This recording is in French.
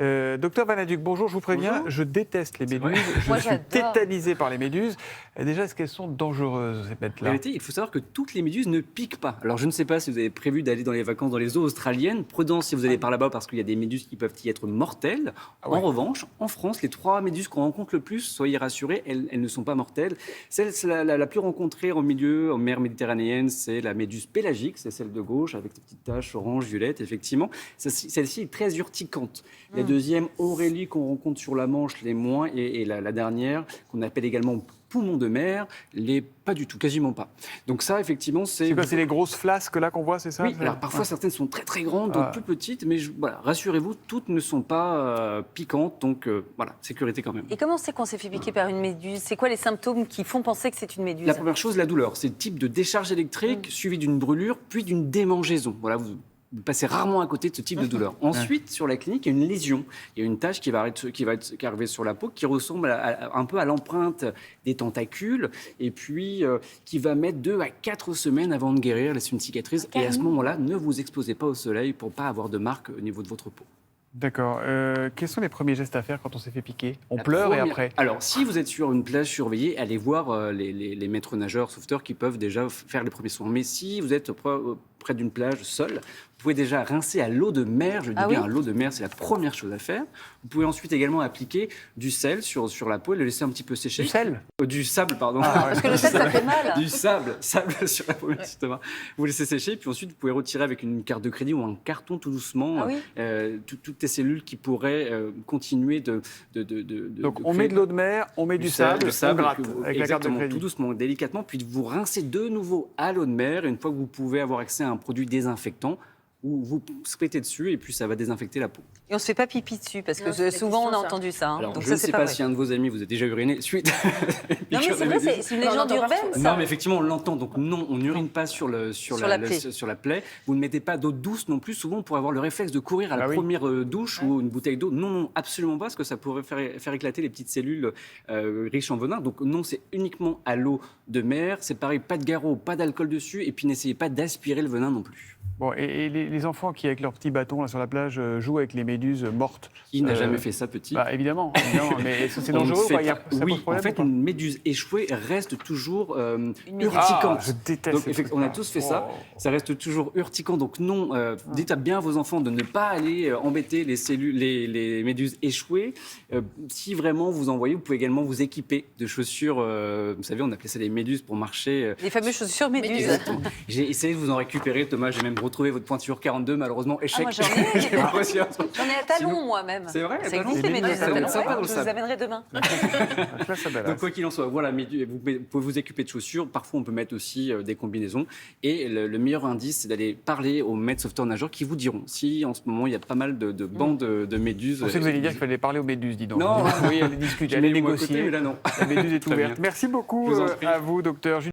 Docteur Vanaduc, bonjour, je vous préviens, Bonjour. je déteste les méduses, Moi, je suis j'adore. tétanisé par les méduses. Et déjà, est-ce qu'elles sont dangereuses, ces En bêtes-là? réalité, il faut savoir que toutes les méduses ne piquent pas. Alors, je ne sais pas si vous avez prévu d'aller dans les vacances dans les eaux australiennes. Prudence si vous allez par là-bas, parce qu'il y a des méduses qui peuvent y être mortelles. ouais. En revanche, en France, les 3 méduses qu'on rencontre le plus, soyez rassurés, elles ne sont pas mortelles. Celle la plus rencontrée en mer méditerranéenne, c'est la méduse pélagique, c'est celle de gauche, avec des petites taches orange, violette, effectivement. Celle-ci est très urticante. La deuxième, Aurélie, qu'on rencontre sur la Manche, les moins, et la dernière, qu'on appelle également poumon de mer, pas du tout, quasiment pas. Donc ça, effectivement, C'est quoi, c'est les grosses flasques là qu'on voit, c'est ça? Oui, alors parfois certaines sont très très grandes, d'autres plus petites, mais voilà, rassurez-vous, toutes ne sont pas piquantes, donc voilà, sécurité quand même. Et comment c'est qu'on s'est fait piquer par une méduse? C'est quoi les symptômes qui font penser que c'est une méduse? La première chose, la douleur. C'est le type de décharge électrique suivi d'une brûlure, puis d'une démangeaison. Voilà, vous passez rarement à côté de ce type de douleur. Ensuite, sur la clinique, il y a une lésion. Il y a une tache qui va arriver sur la peau, qui ressemble un peu à l'empreinte des tentacules, et puis qui va mettre 2 à 4 semaines avant de guérir. C'est une cicatrice. Et à ce moment-là, ne vous exposez pas au soleil pour ne pas avoir de marque au niveau de votre peau. D'accord. Quels sont les premiers gestes à faire quand on s'est fait piquer? On pleure et après? Alors, si vous êtes sur une plage surveillée, allez voir les maîtres nageurs, sauveteurs qui peuvent déjà faire les premiers soins. Mais si vous êtes près d'une plage seul, vous pouvez déjà rincer à l'eau de mer. Je dis bien à l'eau de mer, c'est la première chose à faire. Vous pouvez ensuite également appliquer du sel sur la peau et le laisser un petit peu sécher. Du sel? Du sable, pardon. Parce que le sel, ça fait mal. Du sable sur la peau, justement. Vous laissez sécher, puis ensuite vous pouvez retirer avec une carte de crédit ou un carton tout doucement toutes les cellules qui pourraient continuer de Donc on met de l'eau de mer, on met du sable, on gratte avec la carte de exactement, crédit. tout doucement, délicatement, puis vous rincez de nouveau à l'eau de mer. Et une fois que vous pouvez avoir accès à un produit désinfectant, vous spritez dessus et puis ça va désinfecter la peau. Et on se fait pas pipi dessus, parce que Non, c'est la souvent on a question, ça. entendu ça. Hein. Alors, Donc je ça, ne c'est sais pas pas vrai. si un de vos amis vous a déjà uriné suite. Non, mais c'est vrai, c'est une légende urbaine, ça. Non, mais effectivement, on l'entend. Donc non, on n'urine pas sur la plaie. Vous ne mettez pas d'eau douce non plus. Souvent, on pourrait avoir le réflexe de courir à la première douche ou une bouteille d'eau. Non, non, absolument pas, parce que ça pourrait faire éclater les petites cellules riches en venin. Donc non, c'est uniquement à l'eau de mer. C'est pareil, pas de garrot, pas d'alcool dessus. Et puis n'essayez pas d'aspirer le venin non plus. Bon, et les enfants qui, avec leurs petits bâtons là, sur la plage, jouent avec les méduses mortes. Qui n'a jamais fait ça petit? Évidemment, mais c'est On dangereux. ne fait Quoi, pas. ça Oui, pose problème, en fait, ou pas? une méduse échouée reste toujours méduse. urticante. Je déteste Donc, ces effectivement, on a trucs-là. tous fait ça. Ça reste toujours urticant. Donc non, dites à bien à vos enfants de ne pas aller embêter les méduses échouées. Si vraiment vous en voyez, vous pouvez également vous équiper de chaussures. Vous savez, on appelait ça les méduses pour marcher. Les fameuses chaussures méduses. Exactement. J'ai essayé de vous en récupérer, Thomas. J'ai même retrouvé votre pointure 42, malheureusement, échec. Moi, j'en ai. J'ai pas réussi à- J'en ai à talons, Sinon- moi-même. C'est vrai, Ça existe, les les méduses méduses, à ça doit talons. être sympa Ouais, dans le je vous sable. amènerai demain. Là, ça balance. Donc quoi qu'il en soit, voilà, vous pouvez vous équiper de chaussures. Parfois, on peut mettre aussi des combinaisons. Et le meilleur indice, c'est d'aller parler aux maîtres sauveteurs nageurs qui vous diront si en ce moment il y a pas mal de bandes de méduses. Je pensais que vous alliez dire qu'il fallait parler aux méduses, dis donc. Non. Oui, aller discuter, J'ai aller mis moi à côté, négocier. mais là non. La méduse est Très ouverte. bien. Merci beaucoup Je vous en prie. à vous, docteur.